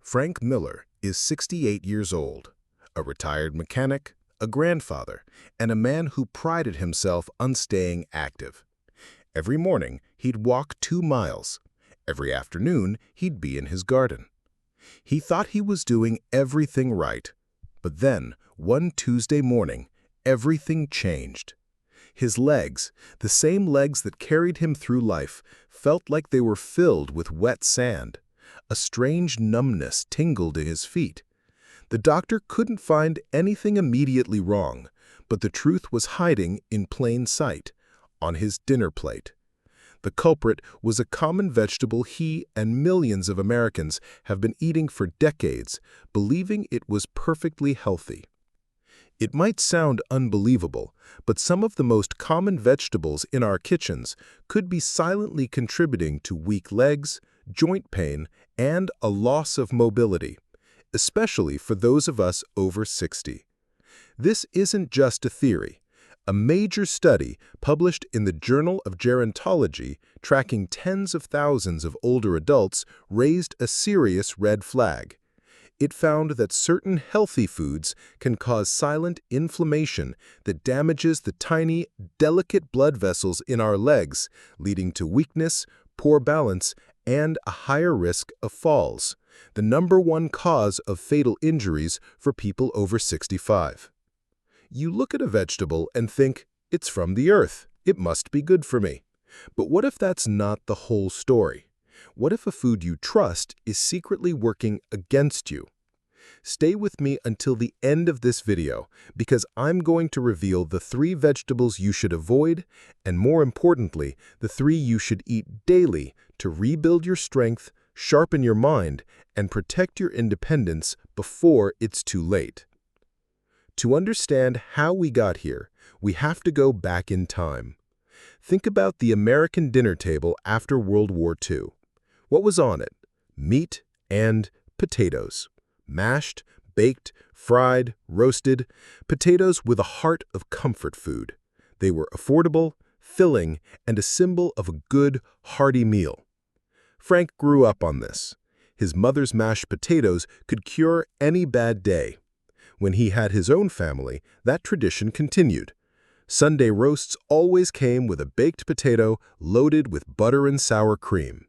Frank Miller is 68 years old, a retired mechanic, a grandfather, and a man who prided himself on staying active. Every morning, he'd walk 2 miles. Every afternoon, he'd be in his garden. He thought he was doing everything right. But then, one Tuesday morning, everything changed. His legs, the same legs that carried him through life, felt like they were filled with wet sand. A strange numbness tingled in his feet. The doctor couldn't find anything immediately wrong, but the truth was hiding in plain sight, on his dinner plate. The culprit was a common vegetable he and millions of Americans have been eating for decades, believing it was perfectly healthy. It might sound unbelievable, but some of the most common vegetables in our kitchens could be silently contributing to weak legs, joint pain, and a loss of mobility, especially for those of us over 60. This isn't just a theory. A major study published in the Journal of Gerontology, tracking tens of thousands of older adults, raised a serious red flag. It found that certain healthy foods can cause silent inflammation that damages the tiny, delicate blood vessels in our legs, leading to weakness, poor balance, and a higher risk of falls, the #1 cause of fatal injuries for people over 65. You look at a vegetable and think, it's from the earth, it must be good for me. But what if that's not the whole story? What if a food you trust is secretly working against you? Stay with me until the end of this video, because I'm going to reveal the 3 vegetables you should avoid, and more importantly, the 3 you should eat daily to rebuild your strength, sharpen your mind, and protect your independence before it's too late. To understand how we got here, we have to go back in time. Think about the American dinner table after World War II. What was on it? Meat and potatoes. Mashed, baked, fried, roasted, potatoes with a heart of comfort food. They were affordable, filling, and a symbol of a good, hearty meal. Frank grew up on this. His mother's mashed potatoes could cure any bad day. When he had his own family, that tradition continued. Sunday roasts always came with a baked potato loaded with butter and sour cream.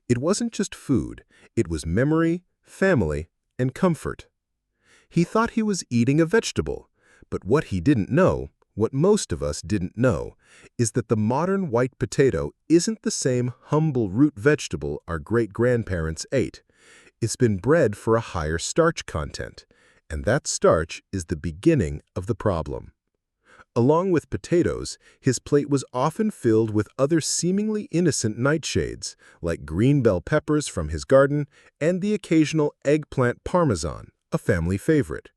It wasn't just food, it was memory, family, and comfort. He thought he was eating a vegetable, but what he didn't know, what most of us didn't know, is that the modern white potato isn't the same humble root vegetable our great-grandparents ate. It's been bred for a higher starch content, and that starch is the beginning of the problem. Along with potatoes, his plate was often filled with other seemingly innocent nightshades, like green bell peppers from his garden and the occasional eggplant parmesan, a family favorite.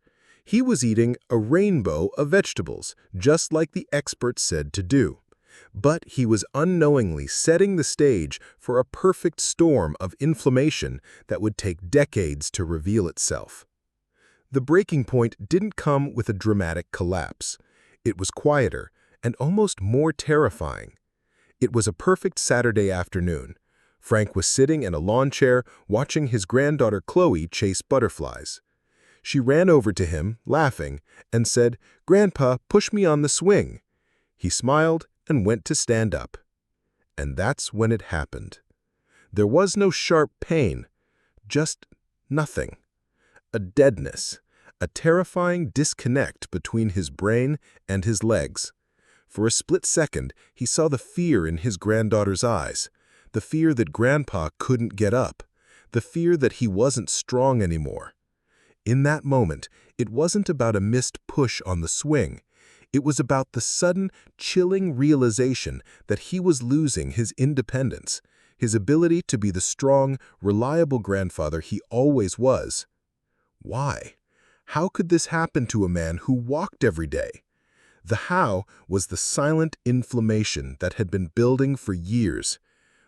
He was eating a rainbow of vegetables, just like the experts said to do. But he was unknowingly setting the stage for a perfect storm of inflammation that would take decades to reveal itself. The breaking point didn't come with a dramatic collapse. It was quieter and almost more terrifying. It was a perfect Saturday afternoon. Frank was sitting in a lawn chair watching his granddaughter Chloe chase butterflies. She ran over to him, laughing, and said, "Grandpa, push me on the swing." He smiled and went to stand up. And that's when it happened. There was no sharp pain, just nothing. A deadness, a terrifying disconnect between his brain and his legs. For a split second, he saw the fear in his granddaughter's eyes, the fear that Grandpa couldn't get up, the fear that he wasn't strong anymore. In that moment, it wasn't about a missed push on the swing. It was about the sudden, chilling realization that he was losing his independence, his ability to be the strong, reliable grandfather he always was. Why? How could this happen to a man who walked every day? The how was the silent inflammation that had been building for years.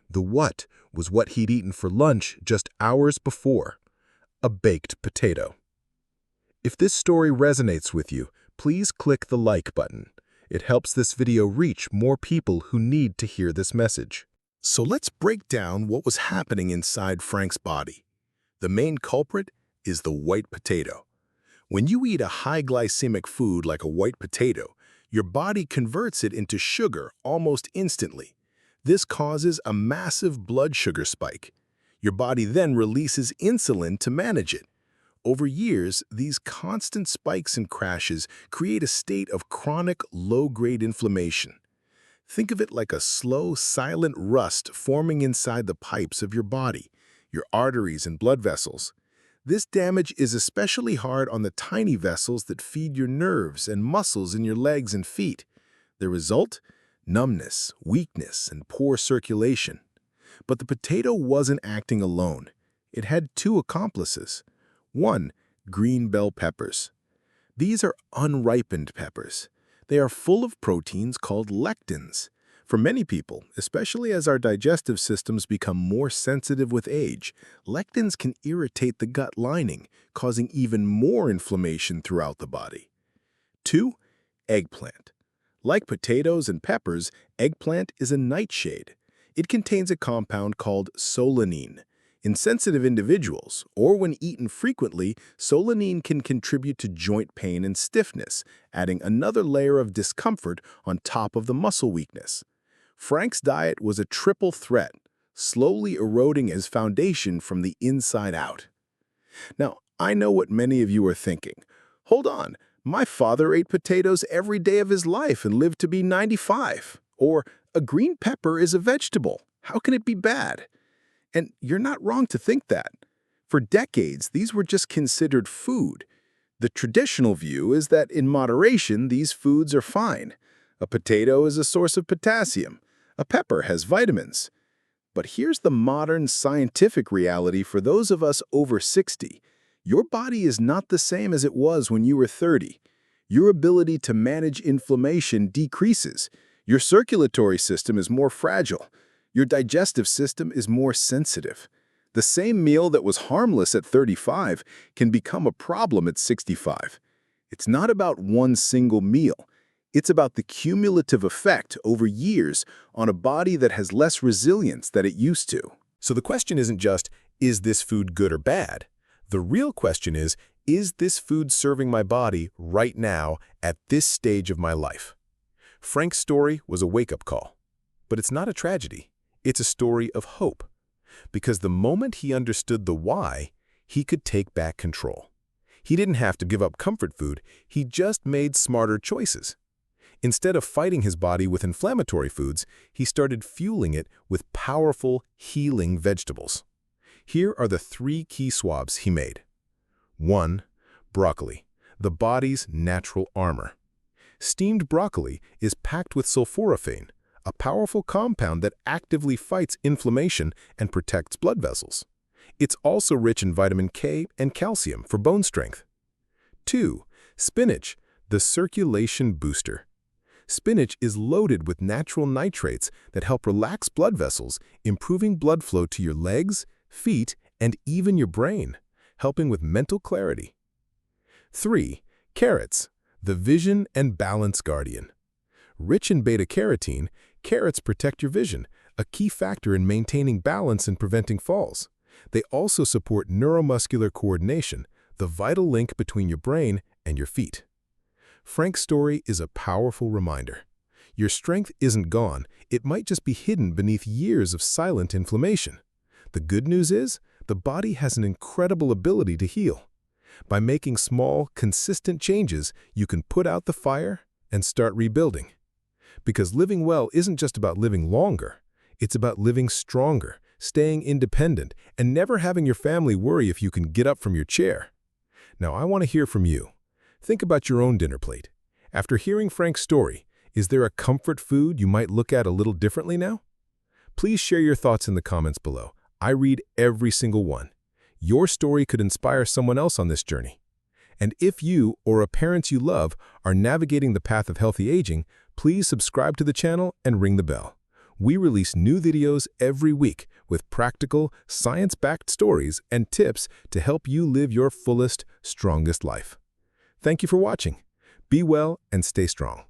The what was what he'd eaten for lunch just hours before: a baked potato. If this story resonates with you, please click the like button. It helps this video reach more people who need to hear this message. So let's break down what was happening inside Frank's body. The main culprit is the white potato. When you eat a high-glycemic food like a white potato, your body converts it into sugar almost instantly. This causes a massive blood sugar spike. Your body then releases insulin to manage it. Over years, these constant spikes and crashes create a state of chronic low-grade inflammation. Think of it like a slow, silent rust forming inside the pipes of your body, your arteries and blood vessels. This damage is especially hard on the tiny vessels that feed your nerves and muscles in your legs and feet. The result? Numbness, weakness, and poor circulation. But the potato wasn't acting alone. It had two accomplices. One, green bell peppers. These are unripened peppers. They are full of proteins called lectins. For many people, especially as our digestive systems become more sensitive with age, lectins can irritate the gut lining, causing even more inflammation throughout the body. 2. Eggplant. Like potatoes and peppers, eggplant is a nightshade. It contains a compound called solanine. In sensitive individuals, or when eaten frequently, solanine can contribute to joint pain and stiffness, adding another layer of discomfort on top of the muscle weakness. Frank's diet was a triple threat, slowly eroding his foundation from the inside out. Now, I know what many of you are thinking. Hold on, my father ate potatoes every day of his life and lived to be 95. Or, a green pepper is a vegetable. How can it be bad? And you're not wrong to think that. For decades, these were just considered food. The traditional view is that in moderation, these foods are fine. A potato is a source of potassium. A pepper has vitamins. But here's the modern scientific reality for those of us over 60. Your body is not the same as it was when you were 30. Your ability to manage inflammation decreases. Your circulatory system is more fragile. Your digestive system is more sensitive. The same meal that was harmless at 35 can become a problem at 65. It's not about one single meal. It's about the cumulative effect over years on a body that has less resilience than it used to. So the question isn't just, is this food good or bad? The real question is this food serving my body right now at this stage of my life? Frank's story was a wake-up call. But it's not a tragedy. It's a story of hope. Because the moment he understood the why, he could take back control. He didn't have to give up comfort food, he just made smarter choices. Instead of fighting his body with inflammatory foods, he started fueling it with powerful, healing vegetables. Here are the 3 key swabs he made. 1. Broccoli, the body's natural armor. Steamed broccoli is packed with sulforaphane, a powerful compound that actively fights inflammation and protects blood vessels. It's also rich in vitamin K and calcium for bone strength. 2. Spinach, the circulation booster. Spinach is loaded with natural nitrates that help relax blood vessels, improving blood flow to your legs, feet, and even your brain, helping with mental clarity. 3. Carrots, the vision and balance guardian. Rich in beta-carotene, carrots protect your vision, a key factor in maintaining balance and preventing falls. They also support neuromuscular coordination, the vital link between your brain and your feet. Frank's story is a powerful reminder. Your strength isn't gone, it might just be hidden beneath years of silent inflammation. The good news is, the body has an incredible ability to heal. By making small, consistent changes, you can put out the fire and start rebuilding. Because living well isn't just about living longer, it's about living stronger, staying independent, and never having your family worry if you can get up from your chair. Now, I want to hear from you. Think about your own dinner plate. After hearing Frank's story, is there a comfort food you might look at a little differently now? Please share your thoughts in the comments below. I read every single one. Your story could inspire someone else on this journey. And if you or a parent you love are navigating the path of healthy aging, please subscribe to the channel and ring the bell. We release new videos every week with practical, science-backed stories and tips to help you live your fullest, strongest life. Thank you for watching. Be well and stay strong.